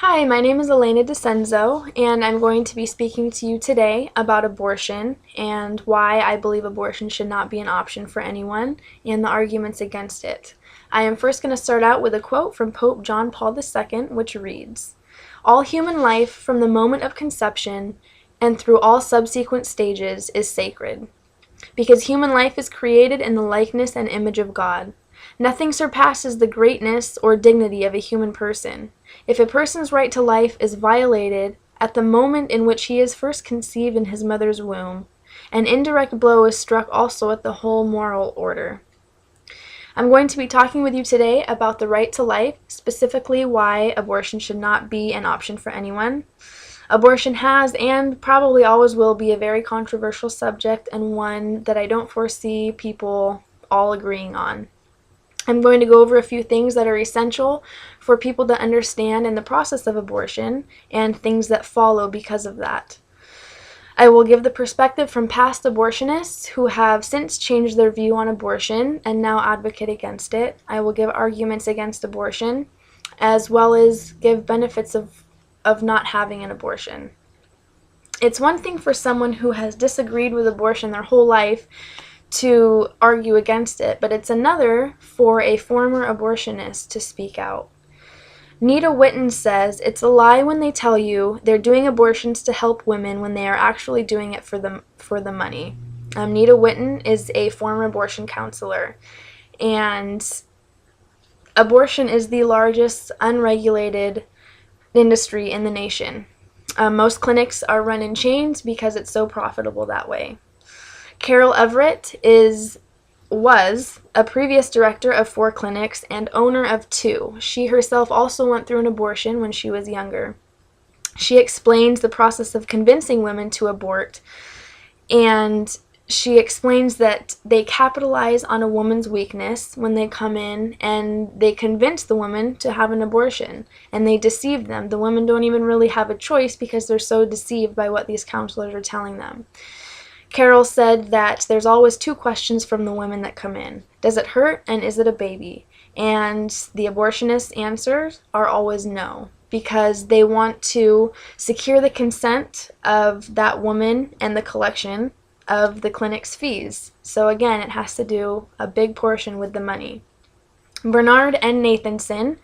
Hi, my name is Elena DiCenzo, and I'm going to be speaking to you today about abortion and why I believe abortion should not be an option for anyone and the arguments against it. I am first going to start out with a quote from Pope John Paul II, which reads, "All human life from the moment of conception and through all subsequent stages is sacred, because human life is created in the likeness and image of God. Nothing surpasses the greatness or dignity of a human person. If a person's right to life is violated at the moment in which he is first conceived in his mother's womb, an indirect blow is struck also at the whole moral order." I'm going to be talking with you today about the right to life, specifically why abortion should not be an option for anyone. Abortion has and probably always will be a very controversial subject and one that I don't foresee people all agreeing on. I'm going to go over a few things that are essential for people to understand in the process of abortion and things that follow because of that. I will give the perspective from past abortionists who have since changed their view on abortion and now advocate against it. I will give arguments against abortion as well as give benefits of not having an abortion. It's one thing for someone who has disagreed with abortion their whole life to argue against it, but it's another for a former abortionist to speak out. Nita Witten says, "It's a lie when they tell you they're doing abortions to help women when they are actually doing it for the money." Nita Witten is a former abortion counselor, and abortion is the largest unregulated industry in the nation. Most clinics are run in chains because it's so profitable that way. Carol Everett was a previous director of 4 clinics and owner of 2. She herself also went through an abortion when she was younger. She explains the process of convincing women to abort, and she explains that they capitalize on a woman's weakness when they come in and they convince the woman to have an abortion, and they deceive them. The women don't even really have a choice because they're so deceived by what these counselors are telling them. Carol said that there's always 2 questions from the women that come in. Does it hurt, and is it a baby? And the abortionist's answers are always no, because they want to secure the consent of that woman and the collection of the clinic's fees. So again, it has to do a big portion with the money. Bernard N. Nathanson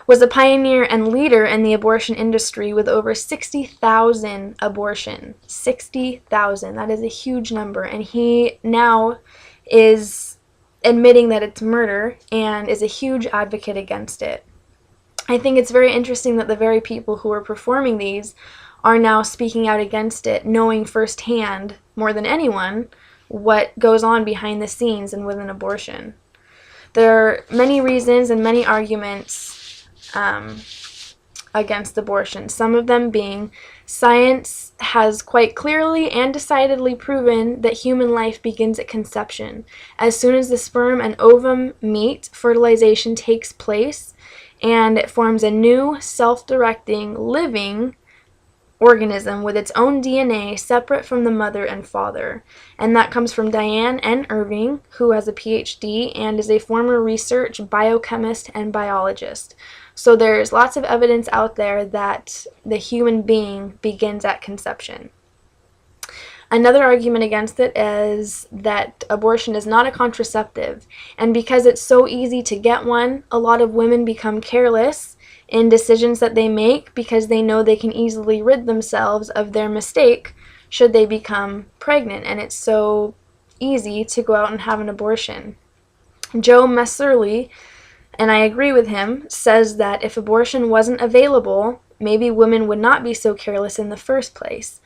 was a pioneer and leader in the abortion industry with over 60,000 abortions. 60,000. That is a huge number. And he now is admitting that it's murder and is a huge advocate against it. I think it's very interesting that the very people who are performing these are now speaking out against it, knowing firsthand, more than anyone, what goes on behind the scenes and with an abortion. There are many reasons and many arguments against abortion, some of them being science has quite clearly and decidedly proven that human life begins at conception. As soon as the sperm and ovum meet, fertilization takes place and it forms a new self-directing living organism with its own DNA separate from the mother and father. And that comes from Diane N. Irving, who has a PhD and is a former research biochemist and biologist. So there's lots of evidence out there that the human being begins at conception. Another argument against it is that abortion is not a contraceptive, and because it's so easy to get one, a lot of women become careless in decisions that they make because they know they can easily rid themselves of their mistake should they become pregnant, and it's so easy to go out and have an abortion. Joe Messerly, and I agree with him, says that if abortion wasn't available, maybe women would not be so careless in the first place,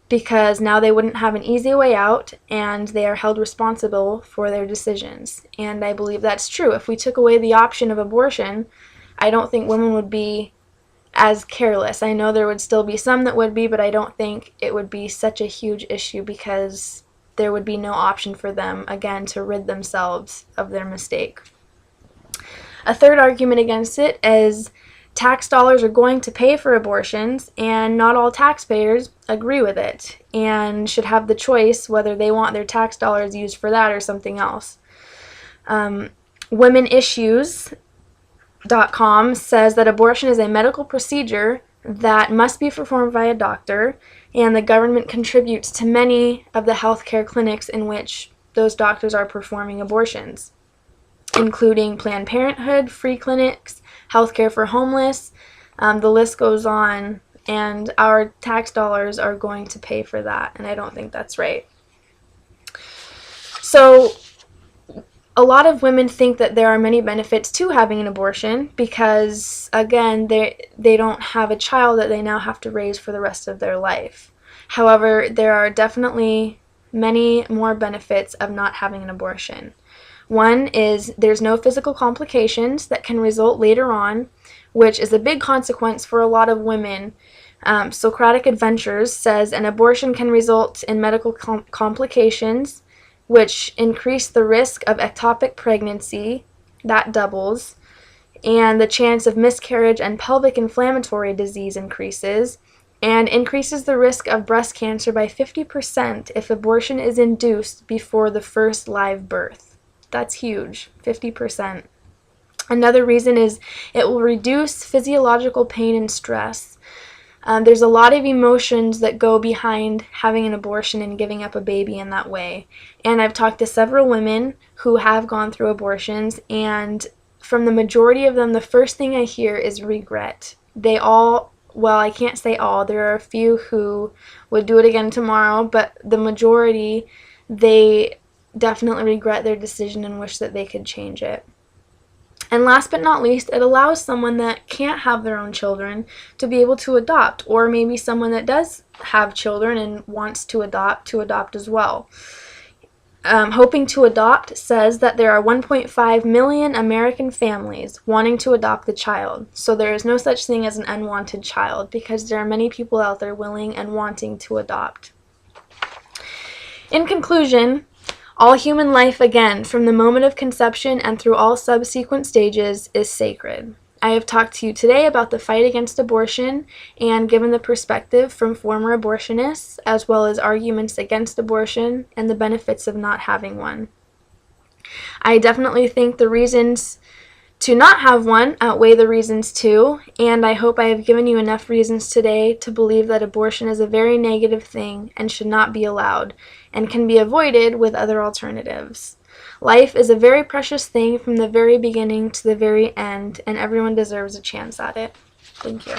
because now they wouldn't have an easy way out and they are held responsible for their decisions. And I believe that's true. If we took away the option of abortion, I don't think women would be as careless. I know there would still be some that would be, but I don't think it would be such a huge issue because there would be no option for them, again, to rid themselves of their mistake. A third argument against it is tax dollars are going to pay for abortions, and not all taxpayers agree with it and should have the choice whether they want their tax dollars used for that or something else. Women issues says that abortion is a medical procedure that must be performed by a doctor, and the government contributes to many of the healthcare clinics in which those doctors are performing abortions, including Planned Parenthood, free clinics, healthcare for homeless. The list goes on, and our tax dollars are going to pay for that, and I don't think that's right. So a lot of women think that there are many benefits to having an abortion because, again, they don't have a child that they now have to raise for the rest of their life. However, there are definitely many more benefits of not having an abortion. One is there's no physical complications that can result later on, which is a big consequence for a lot of women. Socratic Adventures says an abortion can result in medical complications, which increase the risk of ectopic pregnancy, that doubles, and the chance of miscarriage and pelvic inflammatory disease increases, and increases the risk of breast cancer by 50% if abortion is induced before the first live birth. That's huge, 50%. Another reason is it will reduce physiological pain and stress. There's a lot of emotions that go behind having an abortion and giving up a baby in that way. And I've talked to several women who have gone through abortions, and from the majority of them, the first thing I hear is regret. They all, well, I can't say all, there are a few who would do it again tomorrow, but the majority, they definitely regret their decision and wish that they could change it. And last but not least, it allows someone that can't have their own children to be able to adopt, or maybe someone that does have children and wants to adopt as well. Hoping to Adopt says that there are 1.5 million American families wanting to adopt a child. So there is no such thing as an unwanted child because there are many people out there willing and wanting to adopt. In conclusion, all human life, again, from the moment of conception and through all subsequent stages, is sacred. I have talked to you today about the fight against abortion and given the perspective from former abortionists, as well as arguments against abortion and the benefits of not having one. I definitely think the reasons to not have one outweigh the reasons to, and I hope I have given you enough reasons today to believe that abortion is a very negative thing and should not be allowed, and can be avoided with other alternatives. Life is a very precious thing from the very beginning to the very end, and everyone deserves a chance at it. Thank you.